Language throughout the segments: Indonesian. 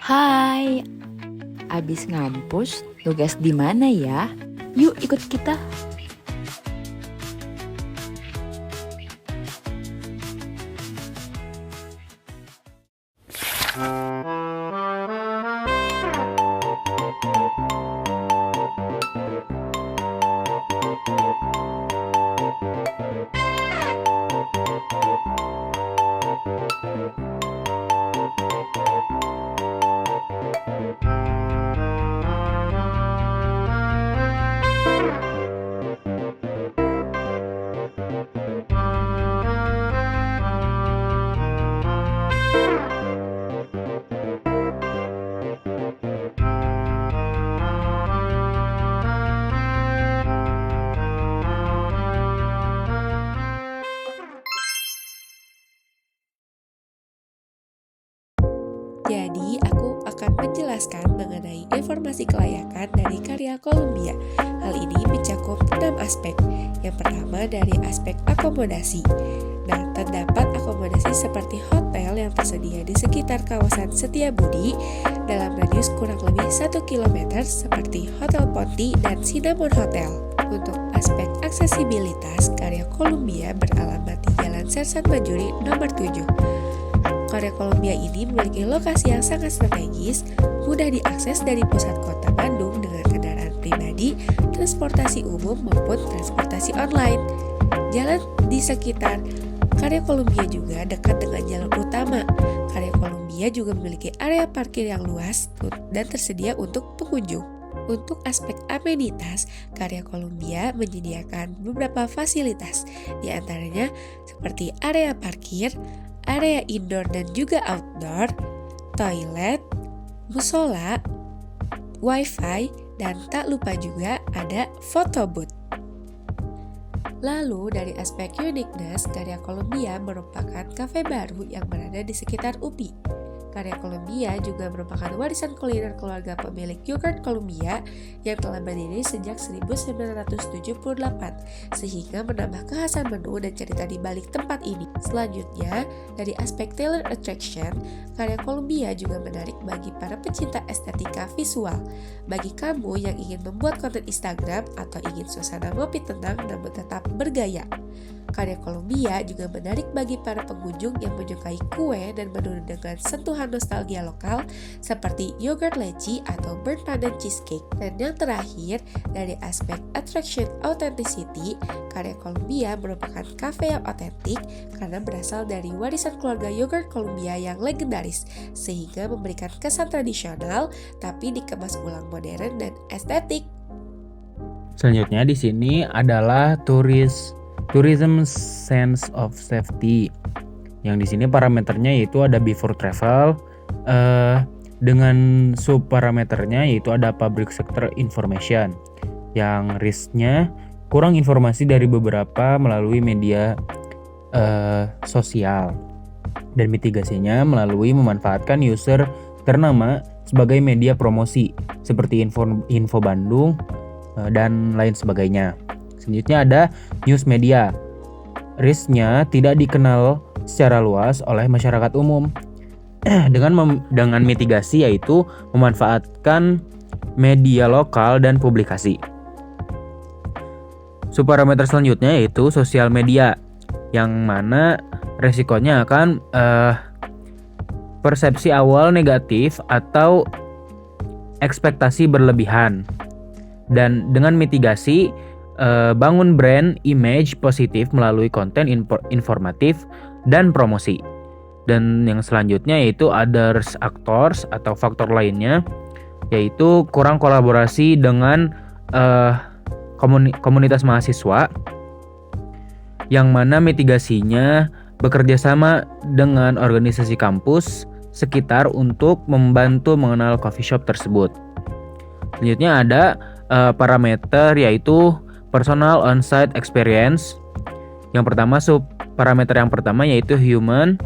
Hai, abis ngampus, tugas di mana ya? Yuk ikut kita. Jadi, aku akan menjelaskan mengenai informasi kelayakan dari karya Columbia. Hal ini mencakup 6 aspek. Yang pertama dari aspek akomodasi. Nah, terdapat akomodasi seperti hotel yang tersedia di sekitar kawasan Setiabudi dalam radius kurang lebih 1 km seperti Hotel Ponti dan Cinnamon Hotel. Untuk aspek aksesibilitas, karya Columbia beralamat di Jalan Sersan Majuri nomor 7. Karya Columbia ini memiliki lokasi yang sangat strategis, mudah diakses dari pusat kota Bandung dengan kendaraan pribadi, transportasi umum maupun transportasi online. Jalan di sekitar karya Columbia juga dekat dengan jalan utama. Karya Columbia juga memiliki area parkir yang luas dan tersedia untuk pengunjung. Untuk aspek amenitas, karya Columbia menyediakan beberapa fasilitas, di antaranya seperti area parkir, area indoor dan juga outdoor, toilet, musola, wifi, dan tak lupa juga ada photo booth. Lalu dari aspek uniqueness, karya Columbia merupakan kafe baru yang berada di sekitar UPI. Karya Columbia juga merupakan warisan kuliner keluarga pemilik yogurt Columbia yang telah berdiri sejak 1978, sehingga menambah kekhasan menu dan cerita di balik tempat ini. Selanjutnya, dari aspek talent attraction, karya Columbia juga menarik bagi para pecinta estetika visual. Bagi kamu yang ingin membuat konten Instagram atau ingin suasana ngopi tenang namun tetap bergaya, karya Columbia juga menarik bagi para pengunjung yang menyukai kue dan menu dengan sentuhan nostalgia lokal seperti yogurt leci atau burnt pandan cheesecake. Dan yang terakhir, dari aspek attraction authenticity, karya Columbia merupakan kafe yang otentik karena berasal dari warisan keluarga yogurt Columbia yang legendaris, sehingga memberikan kesan tradisional tapi dikemas ulang modern dan estetik. Selanjutnya di sini adalah tourism sense of safety. Yang di sini parameternya yaitu ada before travel, dengan subparameternya yaitu ada public sector information. Yang risknya kurang informasi dari beberapa melalui media sosial, dan mitigasinya melalui memanfaatkan user ternama sebagai media promosi seperti info Bandung dan lain sebagainya. Selanjutnya ada news media. Risknya tidak dikenal secara luas oleh masyarakat umum. dengan mitigasi yaitu memanfaatkan media lokal dan publikasi. Subparameter selanjutnya yaitu sosial media, yang mana resikonya akan persepsi awal negatif atau ekspektasi berlebihan. Dan dengan mitigasi, bangun brand image positif melalui konten informatif dan promosi. Dan yang selanjutnya yaitu others actors atau faktor lainnya, yaitu kurang kolaborasi dengan komunitas mahasiswa, yang mana mitigasinya bekerja sama dengan organisasi kampus sekitar untuk membantu mengenal coffee shop tersebut. Selanjutnya ada parameter yaitu personal on-site experience. Yang pertama, parameter yang pertama yaitu human,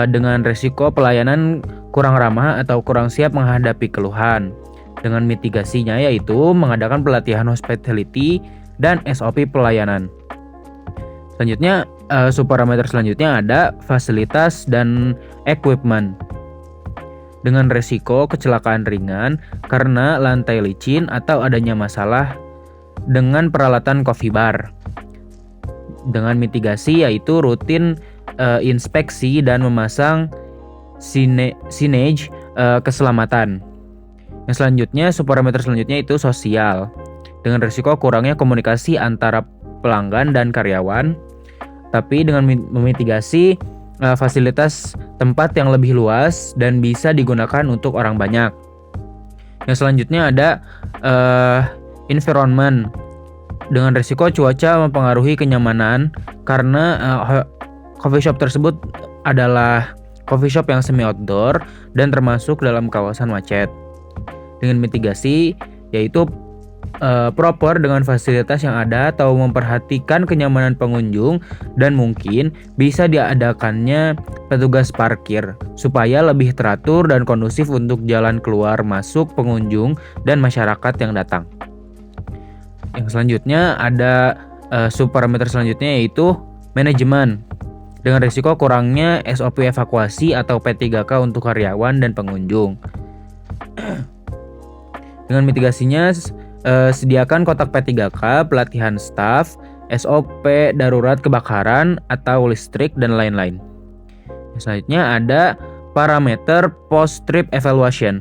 dengan resiko pelayanan kurang ramah atau kurang siap menghadapi keluhan. Dengan mitigasinya yaitu mengadakan pelatihan hospitality dan SOP pelayanan. Selanjutnya, subparameter selanjutnya ada fasilitas dan equipment. dengan resiko kecelakaan ringan karena lantai licin atau adanya masalah dengan peralatan coffee bar. Dengan mitigasi yaitu rutin inspeksi dan memasang signage keselamatan. Yang selanjutnya, subparameter selanjutnya itu sosial. Dengan risiko kurangnya komunikasi antara pelanggan dan karyawan, tapi dengan memitigasi fasilitas tempat yang lebih luas dan bisa digunakan untuk orang banyak. Yang selanjutnya ada environment. Dengan risiko cuaca mempengaruhi kenyamanan karena coffee shop tersebut adalah coffee shop yang semi outdoor dan termasuk dalam kawasan macet. Dengan mitigasi yaitu proper dengan fasilitas yang ada atau memperhatikan kenyamanan pengunjung dan mungkin bisa diadakannya petugas parkir supaya lebih teratur dan kondusif untuk jalan keluar masuk pengunjung dan masyarakat yang datang. Yang selanjutnya ada subparameter selanjutnya yaitu manajemen. Dengan risiko kurangnya SOP evakuasi atau P3K untuk karyawan dan pengunjung. Dengan mitigasinya, sediakan kotak P3K, pelatihan staf, SOP darurat kebakaran atau listrik, dan lain-lain. Selanjutnya ada parameter post-trip evaluation.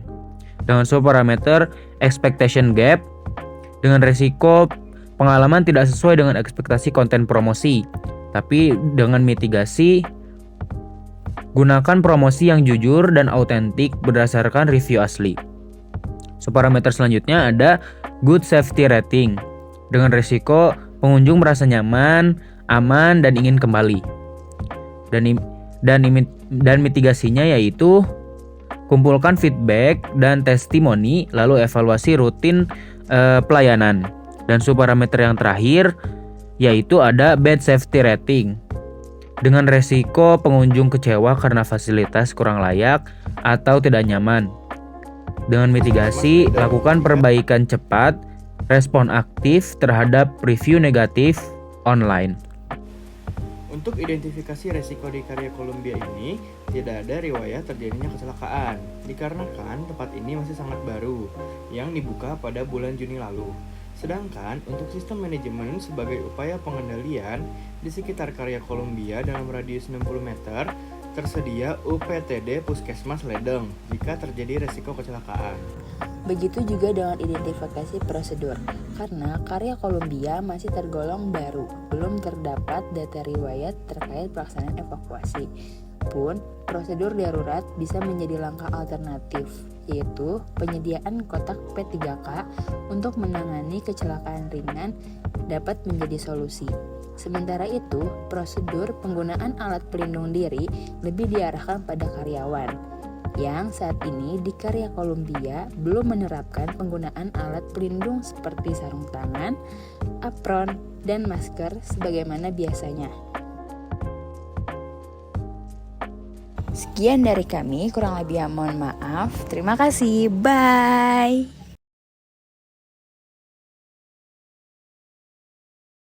Dengan subparameter expectation gap, dengan resiko pengalaman tidak sesuai dengan ekspektasi konten promosi. Tapi dengan mitigasi, gunakan promosi yang jujur dan autentik berdasarkan review asli. Subparameter selanjutnya ada good safety rating. Dengan risiko pengunjung merasa nyaman, aman, dan ingin kembali. Dan mitigasinya yaitu kumpulkan feedback dan testimoni, lalu evaluasi rutin pelayanan. Dan subparameter yang terakhir yaitu ada bad safety rating. Dengan resiko pengunjung kecewa karena fasilitas kurang layak atau tidak nyaman. Dengan mitigasi, lakukan perbaikan cepat, respon aktif terhadap review negatif online. Untuk identifikasi resiko di Karya Columbia ini, tidak ada riwayat terjadinya kecelakaan, dikarenakan tempat ini masih sangat baru, yang dibuka pada bulan Juni lalu. Sedangkan untuk sistem manajemen sebagai upaya pengendalian di sekitar Karya Columbia dalam radius 60 meter, tersedia UPTD Puskesmas Ledeng jika terjadi resiko kecelakaan. Begitu juga dengan identifikasi prosedur, karena Karya Columbia masih tergolong baru, belum terdapat data riwayat terkait pelaksanaan evakuasi. Pun, prosedur darurat bisa menjadi langkah alternatif, yaitu penyediaan kotak P3K untuk menangani kecelakaan ringan dapat menjadi solusi. Sementara itu, prosedur penggunaan alat pelindung diri lebih diarahkan pada karyawan, yang saat ini di Karya Columbia belum menerapkan penggunaan alat pelindung seperti sarung tangan, apron, dan masker sebagaimana biasanya. Sekian dari kami, kurang lebih mohon maaf. Terima kasih, bye!